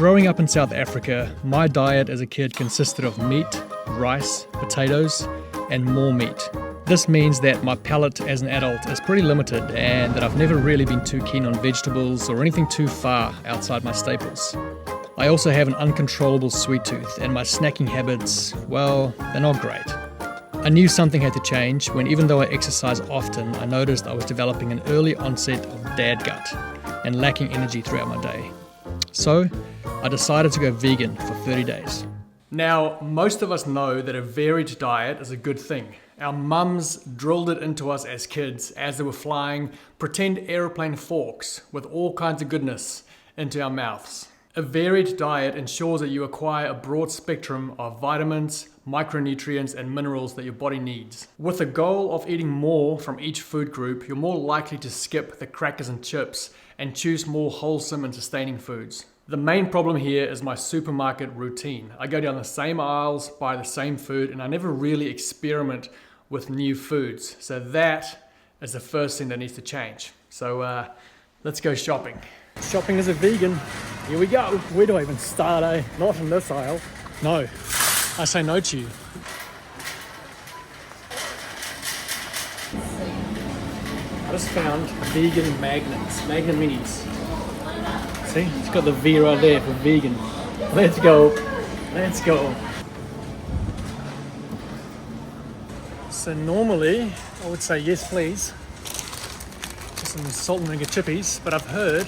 Growing up in South Africa, my diet as a kid consisted of meat, rice, potatoes, and more meat. This means that my palate as an adult is pretty limited and that I've never really been too keen on vegetables or anything too far outside my staples. I also have an uncontrollable sweet tooth and my snacking habits, well, they're not great. I knew something had to change when, even though I exercise often, I noticed I was developing an early onset of dad gut and lacking energy throughout my day. So I decided to go vegan for 30 days. Now, most of us know that a varied diet is a good thing. Our mums drilled it into us as kids as they were flying pretend aeroplane forks with all kinds of goodness into our mouths. A varied diet ensures that you acquire a broad spectrum of vitamins, micronutrients, and minerals that your body needs. With the goal of eating more from each food group, you're more likely to skip the crackers and chips and choose more wholesome and sustaining foods. The main problem here is my supermarket routine. I go down the same aisles, buy the same food, and I never really experiment with new foods. So that is the first thing that needs to change. So let's go shopping. Shopping as a vegan. Here we go. Where do I even start, eh? Not in this aisle. No. I say no to you. I just found vegan magnets, magnet minis. See, it's got the V right there for vegan. Let's go. Let's go. So normally, I would say yes please. Just some salt and vinegar chippies, but I've heard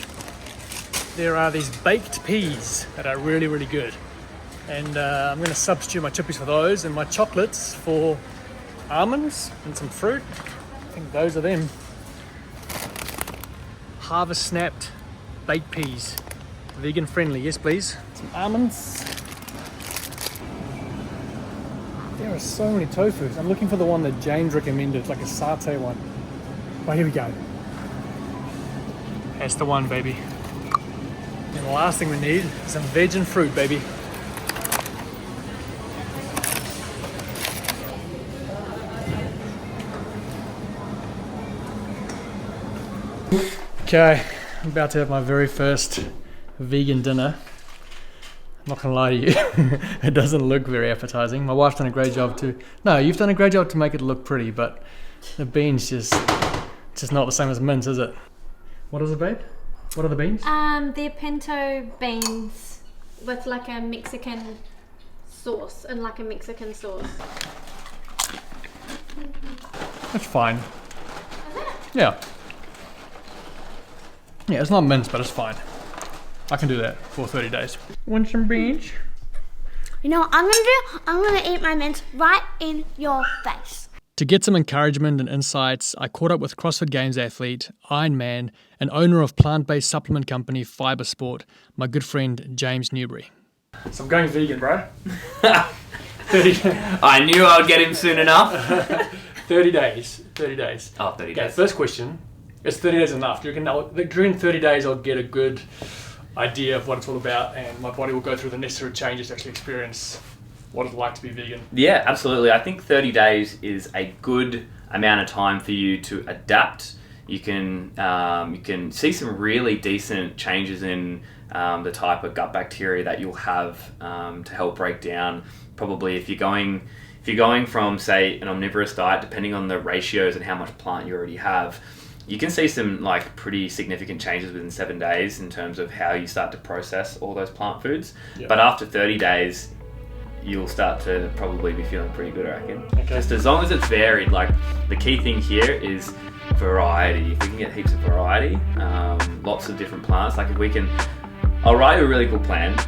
there are these baked peas that are really, really good. And I'm going to substitute my chippies for those and my chocolates for almonds and some fruit. I think those are them. Harvest snapped baked peas. Vegan friendly, yes please. Some almonds. There are so many tofus. I'm looking for the one that James recommended, like a satay one. Oh, here we go. That's the one, baby. And the last thing we need is some veg and fruit, baby. Okay, I'm about to have my very first vegan dinner. I'm not gonna lie to you, it doesn't look very appetizing. My wife's done a great job too. No, you've done a great job to make it look pretty, but the beans just not the same as mince, is it? What is it, babe? What are the beans? They're pinto beans with like a Mexican sauce, and like a Mexican sauce. That's fine. Is it? Yeah. Yeah, it's not mince, but it's fine. I can do that for 30 days. Want some beans? You know what I'm gonna do? I'm gonna eat my mince right in your face. To get some encouragement and insights, I caught up with CrossFit Games athlete, Ironman, and owner of plant-based supplement company Fiber Sport, my good friend James Newbury. So I'm going vegan, bro. 30. I knew I would get him soon enough. 30 days. 30 days. Oh, 30 days. Okay, first question. Is 30 days enough? Do you reckon during 30 days I'll get a good idea of what it's all about and my body will go through the necessary changes to actually experience what it's like to be vegan? Yeah, absolutely. I think 30 days is a good amount of time for you to adapt. You can see some really decent changes in the type of gut bacteria that you'll have to help break down. Probably if you're going from, say, an omnivorous diet, depending on the ratios and how much plant you already have, you can see some like pretty significant changes within 7 days in terms of how you start to process all those plant foods. Yep. But after 30 days, you'll start to probably be feeling pretty good, I reckon. Okay. Just as long as it's varied. Like the key thing here is variety. If we can get heaps of variety, lots of different plants. Like if we can, I'll write you a really cool plan.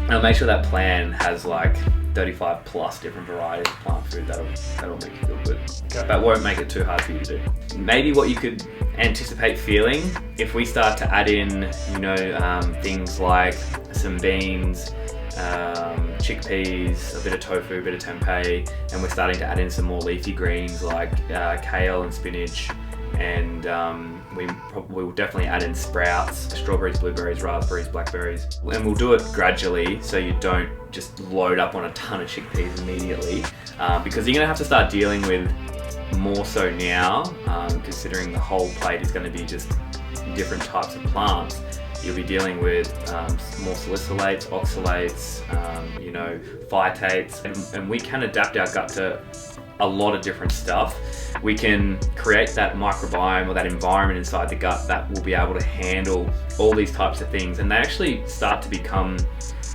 I'll make sure that plan has like 35 plus different varieties of plant food. That'll make you feel good. Okay. But won't make it too hard for you to do. Maybe what you could anticipate feeling if we start to add in, things like some beans, chickpeas, a bit of tofu, a bit of tempeh, and we're starting to add in some more leafy greens like kale and spinach, and we will definitely add in sprouts, strawberries, blueberries, raspberries, blackberries, and we'll do it gradually so you don't just load up on a ton of chickpeas immediately, because you're going to have to start dealing with more so now, considering the whole plate is going to be just different types of plants. you'll be dealing with more salicylates, oxalates, phytates, and we can adapt our gut to a lot of different stuff. We can create that microbiome or that environment inside the gut that will be able to handle all these types of things, and they actually start to become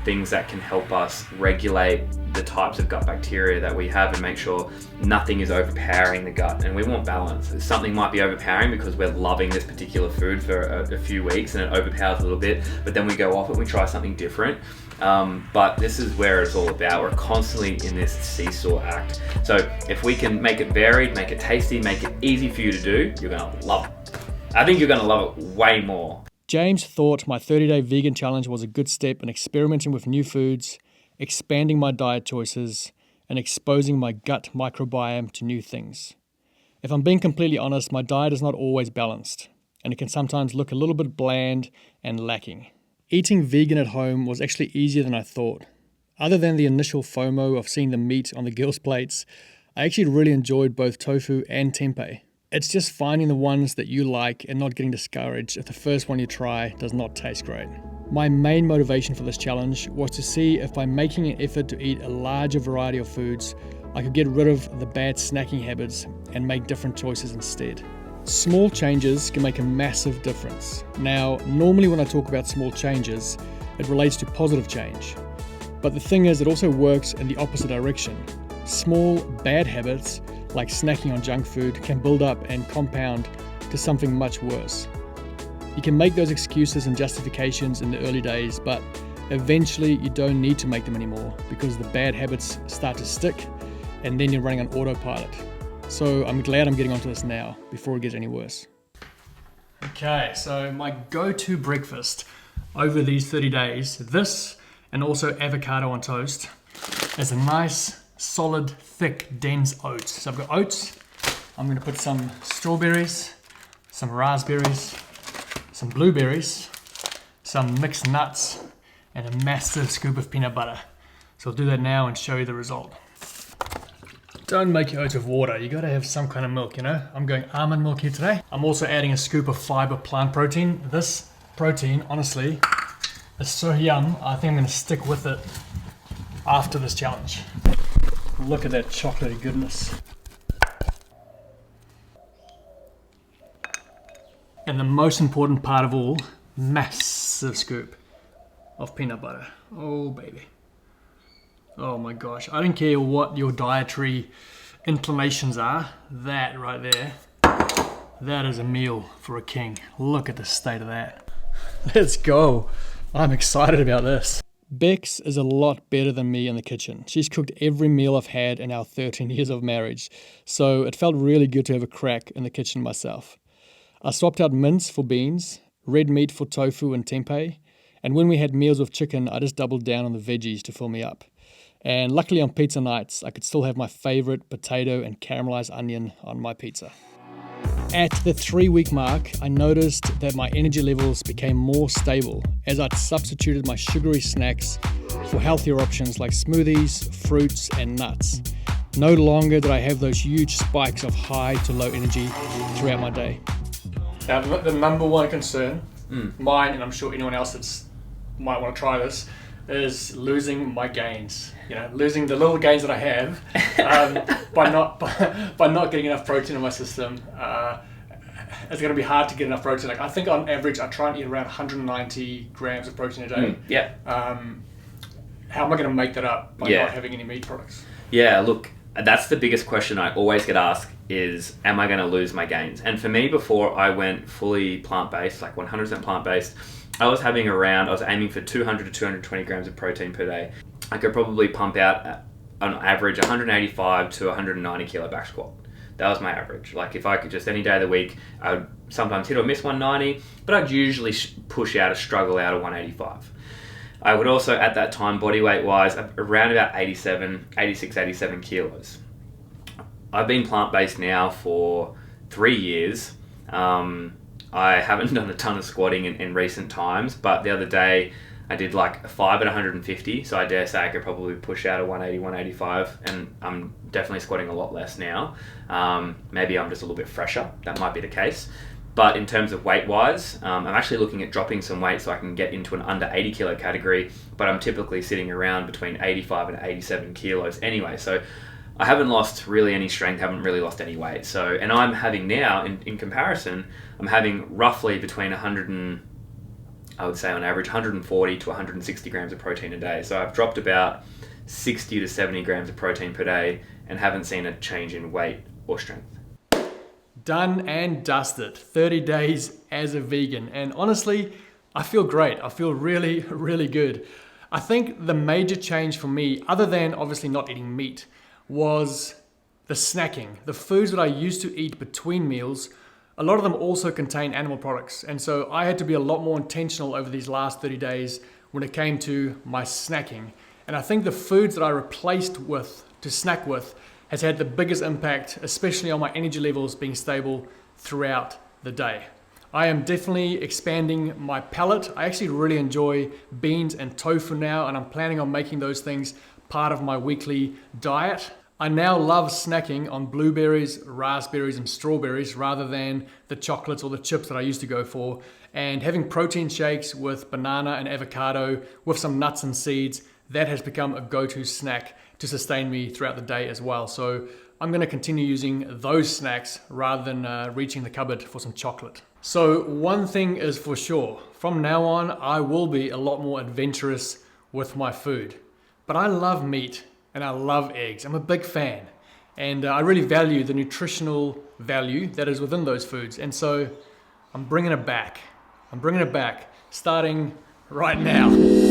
things that can help us regulate the types of gut bacteria that we have and make sure nothing is overpowering the gut. And we want balance. Something might be overpowering because we're loving this particular food for a few weeks and it overpowers a little bit, but then we go off it and we try something different. But this is where it's all about. We're constantly in this seesaw act. So if we can make it varied, make it tasty, make it easy for you to do, you're gonna love it. I think you're gonna love it way more. James thought my 30-day vegan challenge was a good step in experimenting with new foods, expanding my diet choices, and exposing my gut microbiome to new things. If I'm being completely honest, my diet is not always balanced, and it can sometimes look a little bit bland and lacking. Eating vegan at home was actually easier than I thought. Other than the initial FOMO of seeing the meat on the girls' plates, I actually really enjoyed both tofu and tempeh. It's just finding the ones that you like and not getting discouraged if the first one you try does not taste great. My main motivation for this challenge was to see if by making an effort to eat a larger variety of foods, I could get rid of the bad snacking habits and make different choices instead. Small changes can make a massive difference. Now, normally when I talk about small changes, it relates to positive change. But the thing is, it also works in the opposite direction. Small, bad habits, like snacking on junk food, can build up and compound to something much worse. You can make those excuses and justifications in the early days, but eventually you don't need to make them anymore because the bad habits start to stick and then you're running on autopilot. So I'm glad I'm getting onto this now before it gets any worse. Okay, so my go-to breakfast over these 30 days, this and also avocado on toast, is a nice, solid, thick, dense oats. So I've got oats, I'm going to put some strawberries, some raspberries, some blueberries, some mixed nuts, and a massive scoop of peanut butter. So I'll do that now and show you the result. Don't make your oats with water, you gotta have some kind of milk, you know? I'm going almond milk here today. I'm also adding a scoop of fiber plant protein. This protein, honestly, is so yum, I think I'm gonna stick with it after this challenge. Look at that chocolatey goodness. And the most important part of all, massive scoop of peanut butter. Oh baby. Oh my gosh, I don't care what your dietary inclinations are, that right there, that is a meal for a king. Look at the state of that. Let's go. I'm excited about this. Bex is a lot better than me in the kitchen. She's cooked every meal I've had in our 13 years of marriage, so it felt really good to have a crack in the kitchen myself. I swapped out mince for beans, red meat for tofu and tempeh, and when we had meals with chicken, I just doubled down on the veggies to fill me up. And luckily on pizza nights, I could still have my favorite potato and caramelized onion on my pizza. At the 3-week mark, I noticed that my energy levels became more stable as I'd substituted my sugary snacks for healthier options like smoothies, fruits, and nuts. No longer did I have those huge spikes of high to low energy throughout my day. Now, the number one concern, mine, and I'm sure anyone else that might want to try this, is losing my gains. You know, losing the little gains that I have by not getting enough protein in my system. It's going to be hard to get enough protein. Like I think on average, I try and eat around 190 grams of protein a day. Yeah. How am I going to make that up by not having any meat products? Yeah, look, that's the biggest question I always get asked is, am I going to lose my gains? And for me, before I went fully plant-based, like 100% plant-based, I was aiming for 200 to 220 grams of protein per day. I could probably pump out on average 185 to 190 kilo back squat. That was my average. Like if I could just any day of the week, I would sometimes hit or miss 190, but I'd usually struggle out of 185. I would also, at that time, body weight wise, around about 86, 87 kilos. I've been plant-based now for 3 years. I haven't done a ton of squatting in recent times, but the other day I did like a 5 at 150, so I dare say I could probably push out a 180, 185, and I'm definitely squatting a lot less now. Maybe I'm just a little bit fresher, that might be the case. But in terms of weight wise, I'm actually looking at dropping some weight so I can get into an under 80 kilo category, but I'm typically sitting around between 85 and 87 kilos anyway. So I haven't lost really any strength, haven't really lost any weight. So, and I'm having now, in comparison, I'm having roughly between 100 and, I would say on average, 140 to 160 grams of protein a day. So I've dropped about 60 to 70 grams of protein per day and haven't seen a change in weight or strength. Done and dusted. 30 days as a vegan. And honestly, I feel great. I feel really, really good. I think the major change for me, other than obviously not eating meat, was the snacking. The foods that I used to eat between meals, a lot of them also contain animal products. And so I had to be a lot more intentional over these last 30 days when it came to my snacking. And I think the foods that I replaced with, to snack with, has had the biggest impact, especially on my energy levels being stable throughout the day. I am definitely expanding my palate. I actually really enjoy beans and tofu now, and I'm planning on making those things part of my weekly diet. I now love snacking on blueberries, raspberries, and strawberries rather than the chocolates or the chips that I used to go for. And having protein shakes with banana and avocado with some nuts and seeds, that has become a go-to snack to sustain me throughout the day as well. So I'm going to continue using those snacks rather than reaching the cupboard for some chocolate. So one thing is for sure, from now on, I will be a lot more adventurous with my food. But I love meat and I love eggs. I'm a big fan. And I really value the nutritional value that is within those foods. And so I'm bringing it back. I'm bringing it back, starting right now.